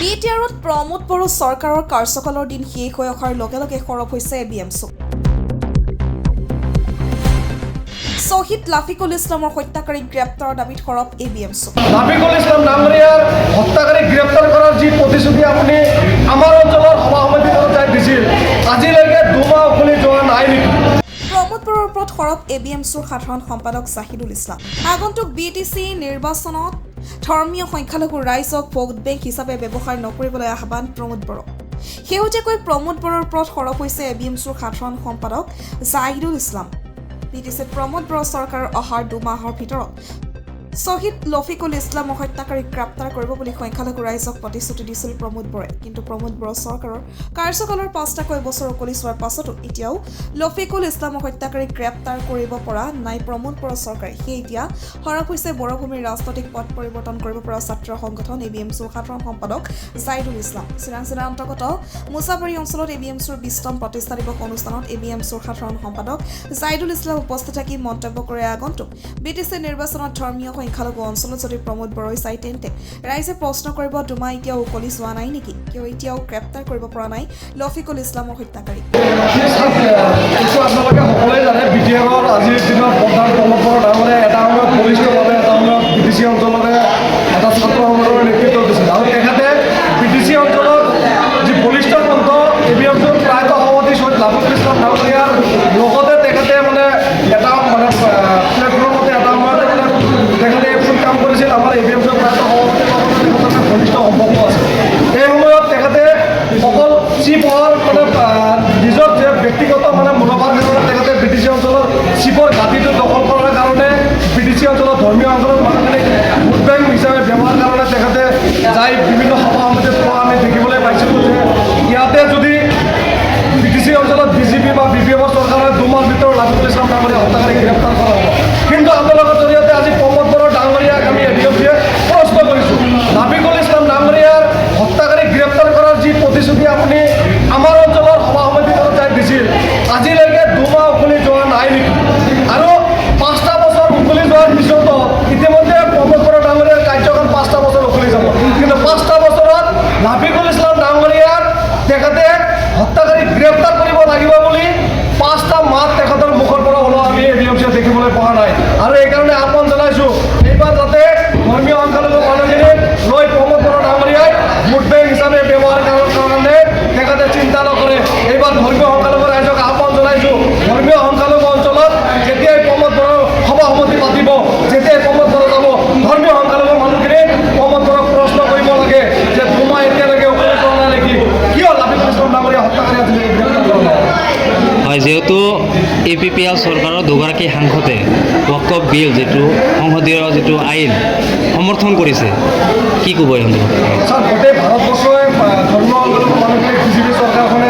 বিটিআৰত প্ৰমোদ বড়ো চৰকাৰৰ কাৰ্যকালৰ দিন শেষ হৈ অহাৰ লগে লগে সৰব হৈছে এবিএমছু। শ্বহীদ লাফিকুল ইছলামৰ হত্যাকাৰীক গ্ৰেপ্তাৰৰ দাবীত সৰব এবিএমছু। লাফিকুল ইছলাম ডাঙৰীয়াৰ হত্যাকাৰীক গ্ৰেপ্তাৰ কৰাৰ যি প্ৰতিশ্ৰুতি আপুনি আমাৰ অঞ্চলৰ সভা সমিতিত দিছিল, আজিলৈকে দুমাহ উকলি যোৱা নাই নেকি? প্ৰমোদ বড়োৰ ওপৰত সৰব এবিএমছুৰ সাধাৰণ সম্পাদক জাহিদুল ইছলাম। আগন্তুক বিটিচি নিৰ্বাচনত ধৰ্মীয় সংখ্যালঘু ৰাইজক ভোট বেংক হিচাপে ব্যৱহাৰ নকৰিবলৈ আহ্বান প্ৰমোদ বড়ো। শেহতীয়াকৈ প্ৰমোদ বড়োৰ ওপৰত সৰব হৈছে এবিএমছুৰ সাধাৰণ সম্পাদক জাহিদুল ইছলাম। বিটিচিত প্ৰমোদ বড়ো চৰকাৰৰ অহাৰ দুমাহৰ ভিতৰত শ্বহীদ লফিকুল ইছলামৰ হত্যাকাৰীক গ্ৰেপ্তাৰ কৰিব বুলি সংখ্যালঘু ৰাইজক প্ৰতিশ্ৰুতি দিছিল প্ৰমোদ বড়োৱে। কিন্তু প্ৰমোদ বড়ো চৰকাৰৰ কাৰ্যকালৰ ৫টাকৈ বছৰ উকলি যোৱাৰ পাছতো এতিয়াও লফিকুল ইছলামৰ হত্যাকাৰীক গ্ৰেপ্তাৰ কৰিব পৰা নাই প্ৰমোদ বড়ো চৰকাৰে। সেয়ে এতিয়া সৰব হৈছে বড়োভূমিৰ ৰাজনৈতিক পথ পৰিৱৰ্তন কৰিব পৰা ছাত্ৰ সংগঠন এবিএমছুৰ সাধাৰণ সম্পাদক জাহিদুল ইছলাম। চিৰাং জিলাৰ অন্তৰ্গত মুছাবাৰী অঞ্চলত এবিএমছুৰ ২০তম প্ৰতিষ্ঠা দিৱস অনুষ্ঠানত এবিএমছুৰ সাধাৰণ সম্পাদক জাহিদুল ইছলাম উপস্থিত থাকি মন্তব্য কৰে, আগন্তুক বিটিচি নিৰ্বাচনত ধৰ্মীয় সংখ্যালঘু অঞ্চলত যদি প্ৰমোদ বড়োই চাই তেন্তে ৰাইজে প্ৰশ্ন কৰিব, দুমাহ এতিয়াও উকলি যোৱা নাই নেকি? কিয় এতিয়াও গ্ৰেপ্তাৰ কৰিব পৰা নাই লফিকুল ইছলামৰ হত্যাকাৰীক? আপোনালোকে সকলোৱে জানে, বিটিআৰৰ আজিৰ দিনত প্ৰধান প্ৰমোদ বড়ো ডাঙৰীয়াই এটা সময়ত বলিষ্ঠভাৱে এটা সময়ত বিটিচি অঞ্চলৰে এটা ছাত্ৰ সমাজৰ নেতৃত্ব দিছিল আৰু তেখেতে বিটিচি অঞ্চলত যি বলিষ্ঠ কণ্ঠ এবিএমছুৰ প্ৰায়ত সভাপতি শ্বহীদ লাফিকুল ইছলাম ডাঙৰীয়াৰ লগতে তেখেতে এটা প্লেটফৰ্মতে এটা সময়ত তেখেতে কাম কৰিছিল। আমাৰ এবিএমছুৰ প্ৰায়ত সভাপতিৰ লগতে ঘনিষ্ঠ সম্পৰ্ক আছে। এই সময়ত তেখেতে অকল চিফৰ নিজৰ যে ব্যক্তিগত মুনাফাৰ ক্ষেত্ৰত তেখেতে বিটিচি অঞ্চলৰ চিফৰ ঘাটিটো দখল কৰাৰ কাৰণে বিটিচি অঞ্চলৰ ধৰ্মীয় অঞ্চলৰ মানুহখিনিক ভোট বেংক হিচাপে ব্যৱহাৰ কাৰণে তেখেতে যাই বিভিন্ন সভা সমিতিত পোৱা আমি দেখিবলৈ পাইছিলোঁ যে ইয়াতে যদি বিটিচি অঞ্চলত বিজেপি বা বিপিএফৰ চৰকাৰে দুমাহৰ ভিতৰত লাফিকুল ইছলাম ডাঙৰীয়া হত্যাকাৰীক গ্ৰেপ্তাৰ কৰা হ'ব। কিন্তু আপোনালোকৰ জৰিয়তে আজি প্ৰমোদ বড়ো ডাঙৰীয়াক আমি এবিএমছুৱে প্ৰশ্ন কৰিছোঁ, লাফিকুল ইছলাম ডাঙৰীয়াৰ হত্যাকাৰীক গ্ৰেপ্তাৰ কৰাৰ যি প্ৰতিশ্ৰুতি আপুনি আমাৰ অঞ্চলৰ সভা সমিতিত দিছিল, আজিলৈকে দুমাহ উকলি যোৱা নাই নেকি? আৰু ৫টা বছৰ উকলি যোৱাৰ পিছতো ইতিমধ্যে প্ৰমোদ বড়ো ডাঙৰীয়াৰ কাৰ্যকাল ৫টা বছৰ উকলি যাব। কিন্তু ৫টা বছৰত লাফিকুল ইছলাম ডাঙৰীয়াৰ তেখেতে হত্যাকাৰীক গ্ৰেপ্তাৰ কৰিব লাগিব বুলি ৫টা মাত তেখেতৰ মুখৰ পৰা ওলোৱা আমি এবিএমছুৱে দেখিবলৈ পোৱা নাই। আৰু এইকাৰণে আহ্বান জনাইছোঁ, এইবাৰ যাতে ধৰ্মীয় সংখ্যালঘু মানুহখিনিক লৈ প্ৰমোদ বড়ো ডাঙৰীয়াই ভোট বেংক হিচাপে ব্যৱহাৰ কৰাৰ কাৰণে তেখেতে চিন্তা নকৰে। এইবাৰ ধৰ্মীয় সংখ্যালঘু ৰাইজক আহ্বান জনাইছোঁ, ধৰ্মীয় সংখ্যালঘু অঞ্চলত যেতিয়াই প্ৰমোদ বড়ো সভা সমিতি পাতিব, যেতিয়াই প্ৰমোদ বড়ো যাব, ধৰ্মীয় সংখ্যালঘু মানুহখিনি প্ৰমোদ বড়োক প্ৰশ্ন কৰিব লাগে যে দুমাহ এতিয়ালৈকে উকলি যোৱা নাই নেকি? কিয় লাফিকুল ইছলাম ডাঙৰীয়া হত্যাকাৰী আজিলৈকে গ্ৰেপ্তাৰ কৰা নাই? হয়, যিহেতু APPL চৰকাৰৰ দুগৰাকী সাংসদে ৱকফ বিল যিটো সংসদীয় যিটো আইন সমৰ্থন কৰিছে, কি ক'ব এই সন্দৰ্ভত? গোটেই ভাৰতবৰ্ষই ধৰ্মীয় মানুহখিনিক বিজেপি চৰকাৰখনে